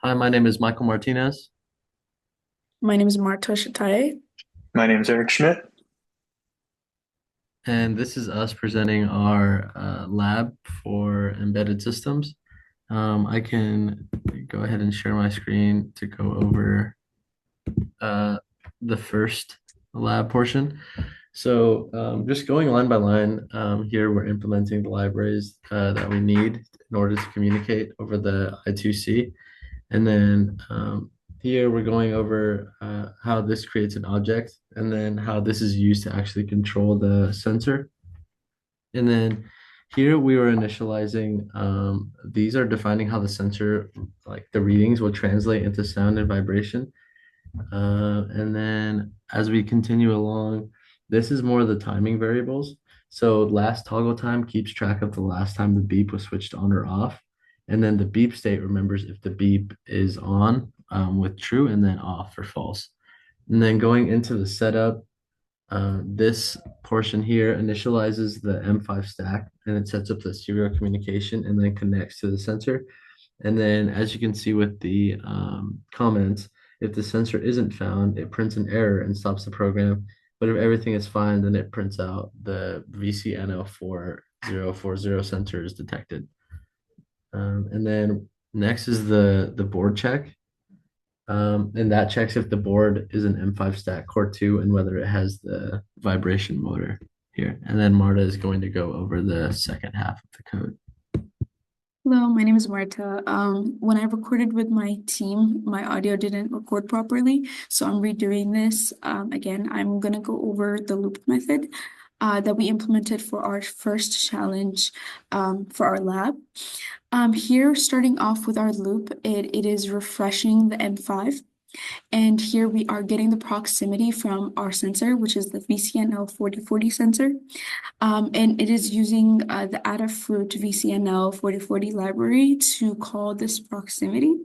Hi, my name is Michael Martinez, My name is Marta Shataye. My name is Eric Schmidt. and this is us presenting our lab for embedded systems. I can go ahead and share my screen to go over uh, the first lab portion. Just going line by line, here we're implementing the libraries that we need in order to communicate over the I2C. And then here we're going over how this creates an object and then how this is used to actually control the sensor. And then here we were initializing, these are defining how the sensor, like the readings will translate into sound and vibration. And then as we continue along, this is more of the timing variables. So last toggle time keeps track of the last time the beep was switched on or off. And then the beep state remembers if the beep is on with true and then off for false. And then going into the setup, this portion here initializes the M5 stack and it sets up the serial communication and then connects to the sensor. And then as you can see with the comments, if the sensor isn't found, it prints an error and stops the program. But if everything is fine, then it prints out the VCNL4040 sensor is detected. And then next is the board check. And that checks if the board is an M5 stack core 2 and whether it has the vibration motor here. And then Marta is going to go over the second half of the code. Hello, my name is Marta. When I recorded with my team, my audio didn't record properly, so I'm redoing this. Again, I'm gonna go over the loop method that we implemented for our first challenge for our lab. Here, starting off with our loop, it is refreshing the M5. And here we are getting the proximity from our sensor, which is the VCNL 4040 sensor. And it is using the Adafruit VCNL 4040 library to call this proximity.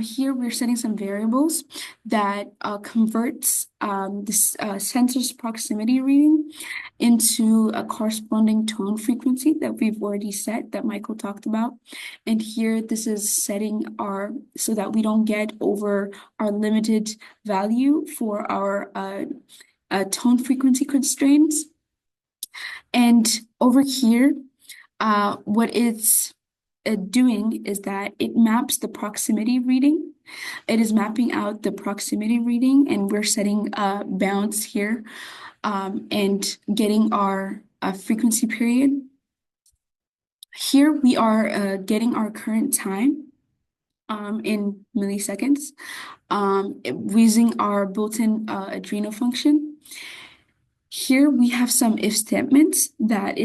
Here we're setting some variables that converts this sensor's proximity reading into a corresponding tone frequency that we've already set that Michael talked about. And here this is setting our so that we don't get over our limited value for our tone frequency constraints. And over here, what it's doing is that it maps the proximity reading. It is mapping out the proximity reading, and we're setting bounds here and getting our frequency period. Here we are getting our current time in milliseconds using our built-in Arduino function. Here we have some if statements that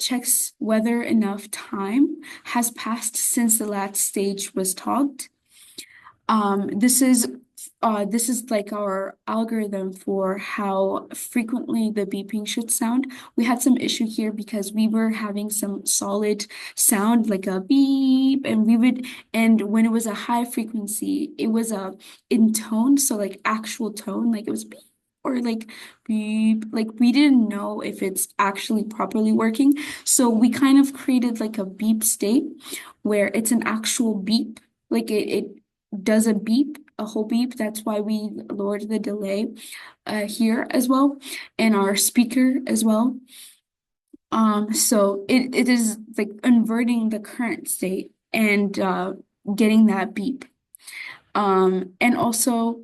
checks whether enough time has passed since the last stage was talked. This is like our algorithm for how frequently the beeping should sound. We had some issue here because we were having some solid sound like a beep, and when it was a high frequency, it was a in tone, so like actual tone, like it was beep or like beep, like we didn't know if it's actually properly working. So we kind of created like a beep state where it's an actual beep, like it does a beep, a whole beep. That's why we lowered the delay here as well, and our speaker as well. So it is like inverting the current state and getting that beep. And also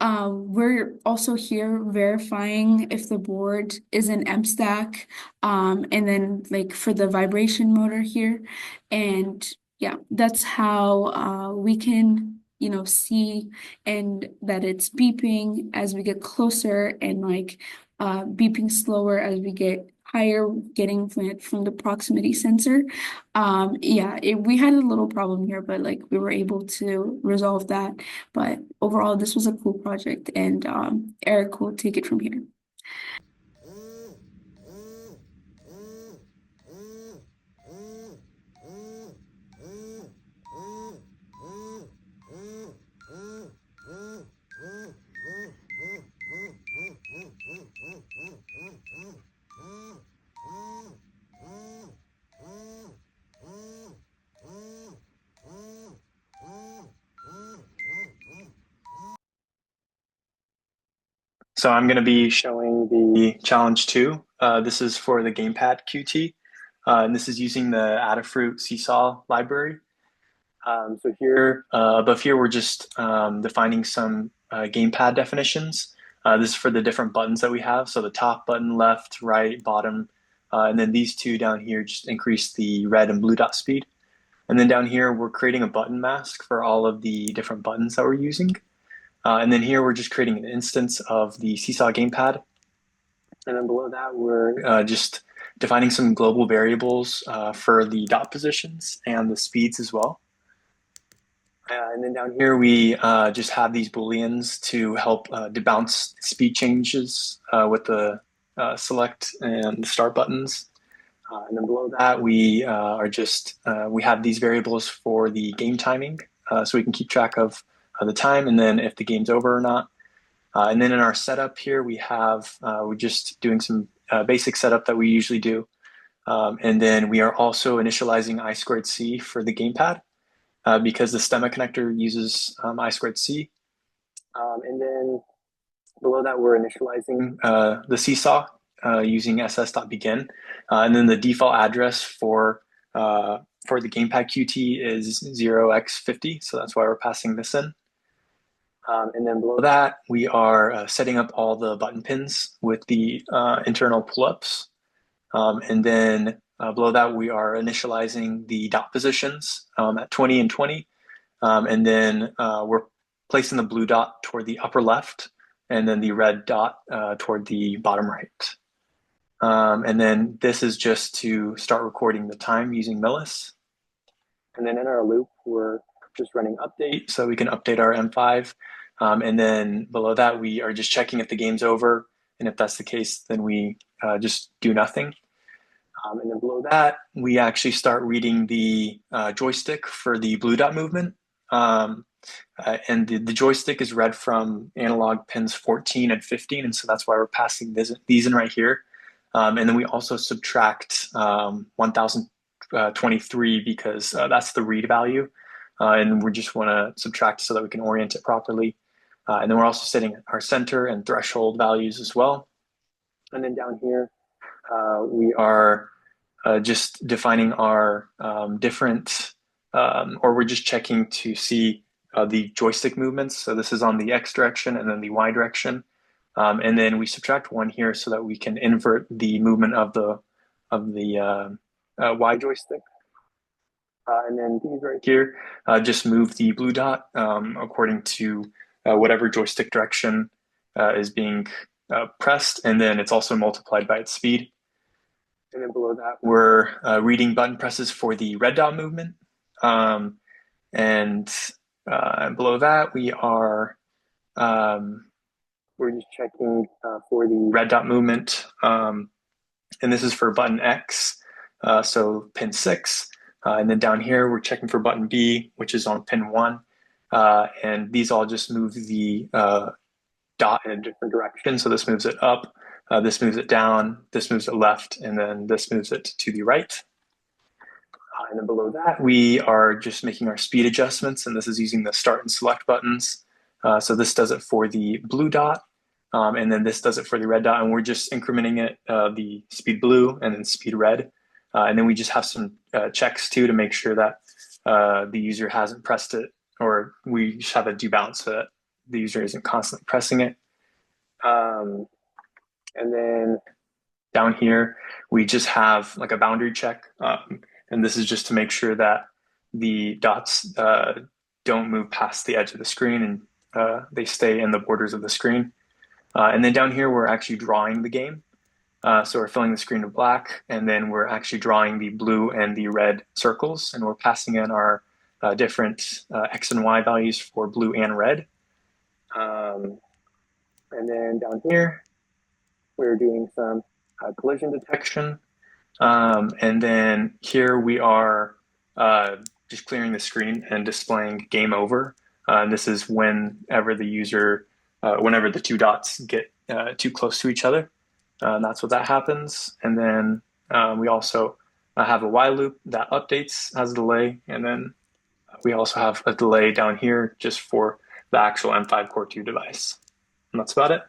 we're also here verifying if the board is an M stack, and then like for the vibration motor here. And yeah, that's how we can, see and that it's beeping as we get closer and like beeping slower as we get higher, getting from the proximity sensor. Yeah, we had a little problem here, but like we were able to resolve that. But overall, this was a cool project, and Eric will take it from here. So I'm going to be showing the challenge 2. This is for the gamepad QT, and this is using the Adafruit Seesaw library. So here, above here, we're just defining some gamepad definitions. This is for the different buttons that we have. So the top button, left, right, bottom, and then these two down here just increase the red and blue dot speed. And then down here, we're creating a button mask for all of the different buttons that we're using. And then here, we're just creating an instance of the Seesaw gamepad. And then below that, we're just defining some global variables for the dot positions and the speeds as well. And then down here, we just have these Booleans to help debounce speed changes with the select and start buttons. And then below that, we we have these variables for the game timing, so we can keep track of the time and then if the game's over or not. And then in our setup here, we have, we're just doing some basic setup that we usually do. And then we are also initializing I squared C for the gamepad because the stemma connector uses I squared C. And then below that, we're initializing the seesaw using ss.begin. And then the default address for the gamepad QT is 0x50, so that's why we're passing this in. And then below that, we are setting up all the button pins with the internal pull-ups. And then below that, we are initializing the dot positions at 20 and 20. And then we're placing the blue dot toward the upper left and then the red dot toward the bottom right. And then this is just to start recording the time using Millis. And then in our loop, we're just running update so we can update our M5. And then below that, we are just checking if the game's over. And if that's the case, then we just do nothing. And then below that, we actually start reading the joystick for the blue dot movement. And the joystick is read from analog pins 14 and 15. And so that's why we're passing these in right here. And then we also subtract 1023 because that's the read value. And we just want to subtract so that we can orient it properly. And then we're also setting our center and threshold values as well. And then down here, we are just defining our different, or we're just checking to see the joystick movements. So this is on the X direction and then the Y direction. And then we subtract 1 here so that we can invert the movement of the Y joystick. And then these right here just move the blue dot according to whatever joystick direction is being pressed, and then it's also multiplied by its speed. And then below that, we're reading button presses for the red dot movement. And below that, we are we're just checking for the red dot movement. And this is for button X, so pin 6. And then down here, we're checking for button B, which is on pin 1. And these all just move the dot in a different direction. So this moves it up, this moves it down, this moves it left, and then this moves it to the right. And then below that, we are just making our speed adjustments, and this is using the start and select buttons. So this does it for the blue dot, and then this does it for the red dot, and we're just incrementing it, the speed blue and then speed red. And then we just have some checks too to make sure that the user hasn't pressed it, or we just have a debounce so that the user isn't constantly pressing it. And then down here, we just have like a boundary check. And this is just to make sure that the dots don't move past the edge of the screen and they stay in the borders of the screen. And then down here, we're actually drawing the game. So we're filling the screen with black, and then we're actually drawing the blue and the red circles, and we're passing in our different X and Y values for blue and red. And then down here, we're doing some collision detection. And then here we are just clearing the screen and displaying game over. And this is whenever the user, whenever the two dots get too close to each other. And that's what that happens. And then we also have a while loop that updates, has a delay. And then we also have a delay down here just for the actual M5 Core 2 device. And that's about it.